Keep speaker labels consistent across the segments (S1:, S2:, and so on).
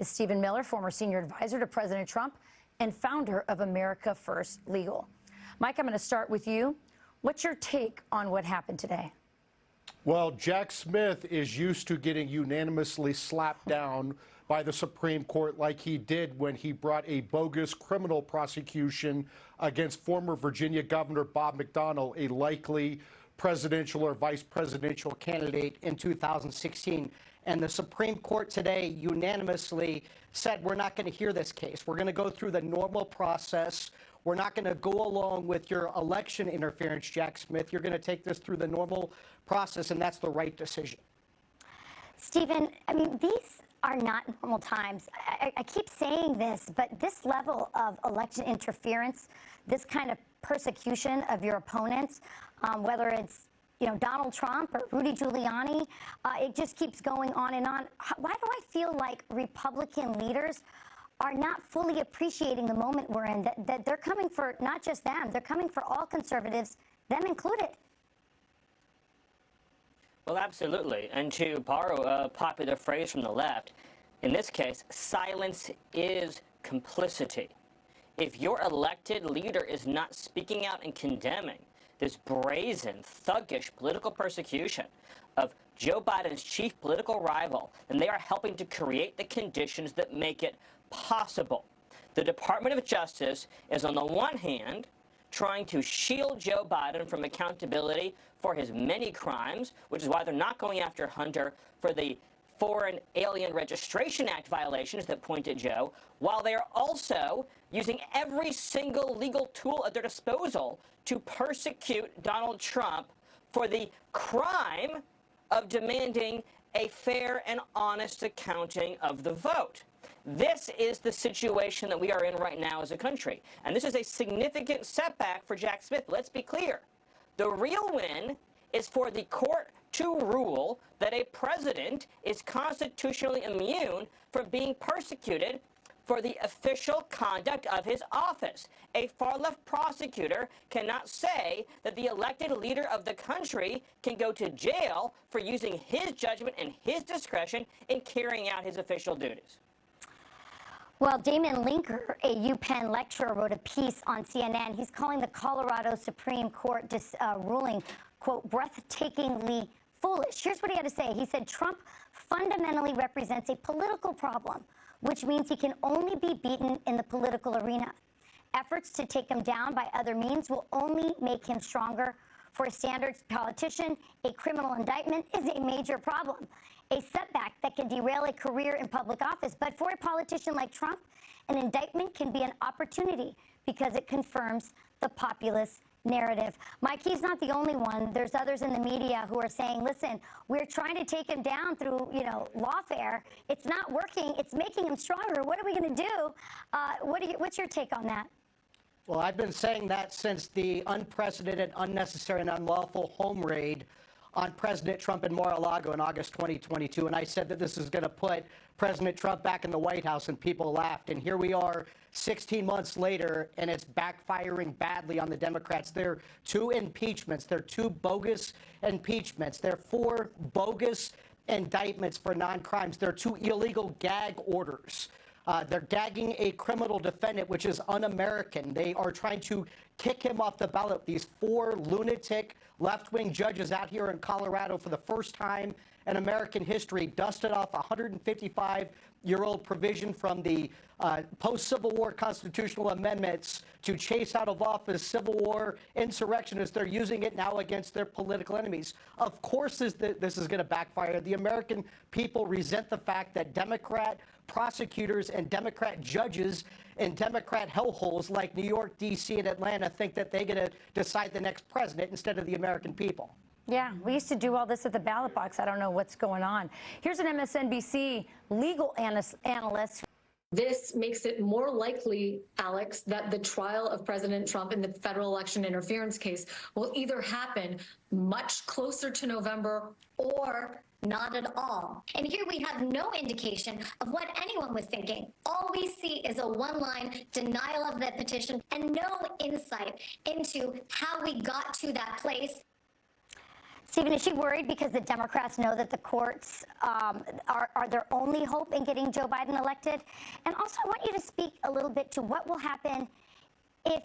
S1: is Stephen Miller, former senior advisor to President Trump and founder of America First Legal. Mike, I'm going to start with you. What's your take on what happened today?
S2: Well, Jack Smith is used to getting unanimously slapped down by the Supreme Court like he did when he brought a bogus criminal prosecution against former Virginia Governor Bob McDonnell, a likely presidential or vice presidential candidate in 2016. And the Supreme Court today unanimously said, we're not going to hear this case. We're going to go through the normal process. We're not going to go along with your election interference, Jack Smith. You're going to take this through the normal process, and that's the right decision.
S3: Stephen, I mean, these are not normal times. I keep saying this, but this level of election interference, this kind of persecution of your opponents, whether it's Donald Trump or Rudy Giuliani, it just keeps going on and on. Why do I feel like Republican leaders are not fully appreciating the moment we're in, that they're coming for not just them, they're coming for all conservatives, them included?
S4: Well, absolutely. And to borrow a popular phrase from the left, in this case, silence is complicity. If your elected leader is not speaking out and condemning this brazen, thuggish political persecution of Joe Biden's chief political rival, then they are helping to create the conditions that make it possible. The Department of Justice is, on the one hand, trying to shield Joe Biden from accountability for his many crimes, which is why they're not going after Hunter for the Foreign Alien Registration Act violations that point at Joe, while they are also using every single legal tool at their disposal to persecute Donald Trump for the crime of demanding a fair and honest accounting of the vote. This is the situation that we are in right now as a country. And this is a significant setback for Jack Smith. Let's be clear. The real win is for the court to rule that a president is constitutionally immune from being persecuted for the official conduct of his office. A far-left prosecutor cannot say that the elected leader of the country can go to jail for using his judgment and his discretion in carrying out his official duties.
S3: Well, Damon Linker, a UPenn lecturer, wrote a piece on CNN. He's calling the Colorado Supreme Court ruling, quote, breathtakingly foolish. Here's what he had to say. He said, Trump fundamentally represents a political problem, which means he can only be beaten in the political arena. Efforts to take him down by other means will only make him stronger. For a standard politician, a criminal indictment is a major problem, a setback that can derail a career in public office. But for a politician like Trump, an indictment can be an opportunity because it confirms the populist narrative. Mike, he's not the only one. There's others in the media who are saying, listen, we're trying to take him down through, lawfare. It's not working. It's making him stronger. What are we going to do? What's your take on that?
S5: Well, I've been saying that since the unprecedented, unnecessary, and unlawful home raid on President Trump in Mar-a-Lago in August 2022. And I said that this is going to put President Trump back in the White House, and people laughed. And here we are 16 months later, and it's backfiring badly on the Democrats. There are two impeachments. There are two bogus impeachments. There are four bogus indictments for non-crimes. There are two illegal gag orders. They're gagging a criminal defendant, which is un-American. They are trying to kick him off the ballot. These four lunatic left-wing judges out here in Colorado, for the first time in American history, dusted off a 155-year-old provision from the post-Civil War constitutional amendments to chase out of office Civil War insurrectionists. They're using it now against their political enemies. Of course this is going to backfire. The American people resent the fact that Democrat prosecutors and Democrat judges in Democrat hellholes like New York, D.C., and Atlanta think that they're going to decide the next president instead of the American people.
S1: Yeah, we used to do all this at the ballot box. I don't know what's going on. Here's an MSNBC legal analyst.
S6: This makes it more likely, Alex, that the trial of President Trump in the federal election interference case will either happen much closer to November or not at all.
S7: And here we have no indication of what anyone was thinking. All we see is a one-line denial of the petition and no insight into how we got to that place.
S3: Stephen, is she worried because the Democrats know that the courts are their only hope in getting Joe Biden elected? And also, I want you to speak a little bit to what will happen if,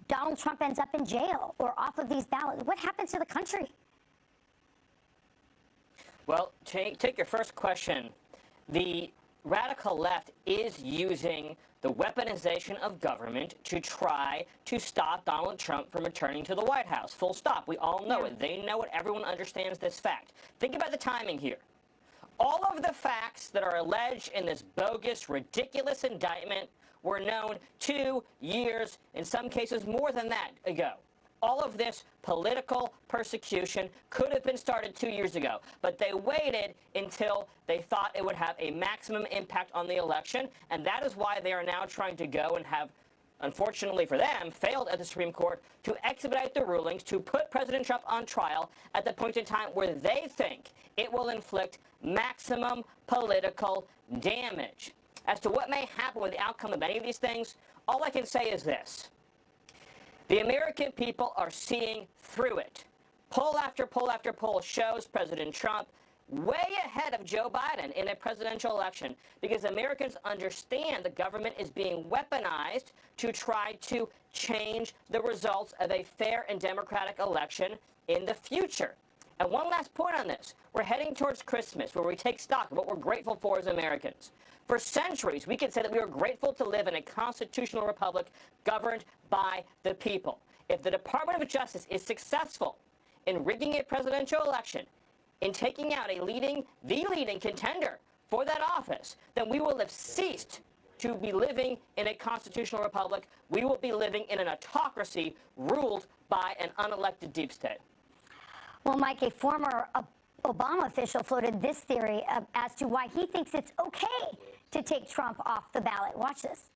S3: Donald Trump ends up in jail or off of these ballots. What happens to the country?
S4: Well, take your first question. The radical left is using the weaponization of government to try to stop Donald Trump from returning to the White House. Full stop. We all know it. They know it. Everyone understands this fact. Think about the timing here. All of the facts that are alleged in this bogus, ridiculous indictment were known 2 years, in some cases more than that, ago. All of this political persecution could have been started 2 years ago, but they waited until they thought it would have a maximum impact on the election, and that is why they are now trying to go and have, unfortunately for them, failed at the Supreme Court to expedite the rulings to put President Trump on trial at the point in time where they think it will inflict maximum political damage. As to what may happen with the outcome of any of these things, all I can say is this. The American people are seeing through it. Poll after poll after poll shows President Trump way ahead of Joe Biden in a presidential election because Americans understand the government is being weaponized to try to change the results of a fair and democratic election in the future. And one last point on this. We're heading towards Christmas, where we take stock of what we're grateful for as Americans. For centuries, we can say that we are grateful to live in a constitutional republic governed by the people. If the Department of Justice is successful in rigging a presidential election, in taking out the leading contender for that office, then we will have ceased to be living in a constitutional republic. We will be living in an autocracy ruled by an unelected deep state.
S3: Well, Mike, a former Obama official floated this theory as to why he thinks it's okay to take Trump off the ballot. Watch this.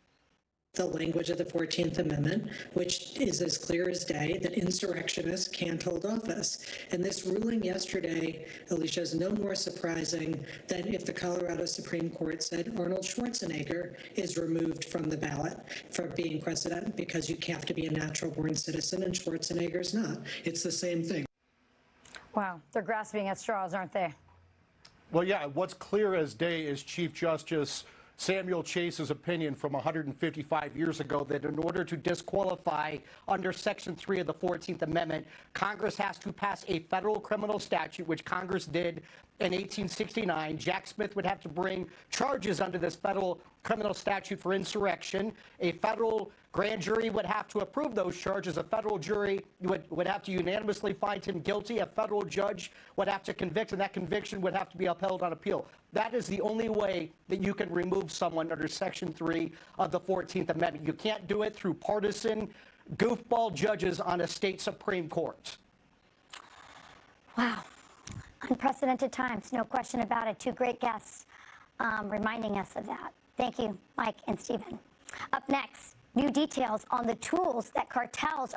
S8: The language of the 14th Amendment, which is as clear as day that insurrectionists can't hold office. And this ruling yesterday, Alicia, is no more surprising than if the Colorado Supreme Court said Arnold Schwarzenegger is removed from the ballot for being president because you have to be a natural-born citizen and Schwarzenegger's not. It's the same thing.
S1: Wow, they're grasping at straws, aren't they?
S2: Well, yeah, what's clear as day is Chief Justice Samuel Chase's opinion from 155 years ago that in order to disqualify under Section 3 of the 14th Amendment, Congress has to pass a federal criminal statute, which Congress did in 1869. Jack Smith would have to bring charges under this federal criminal statute for insurrection. A federal grand jury would have to approve those charges. A federal jury would have to unanimously find him guilty. A federal judge would have to convict, and that conviction would have to be upheld on appeal. That is the only way that you can remove someone under Section 3 of the 14th Amendment. You can't do it through partisan goofball judges on a state Supreme Court.
S3: Wow. Unprecedented times, no question about it. Two great guests reminding us of that. Thank you, Mike and Stephen. Up next, new details on the tools that cartels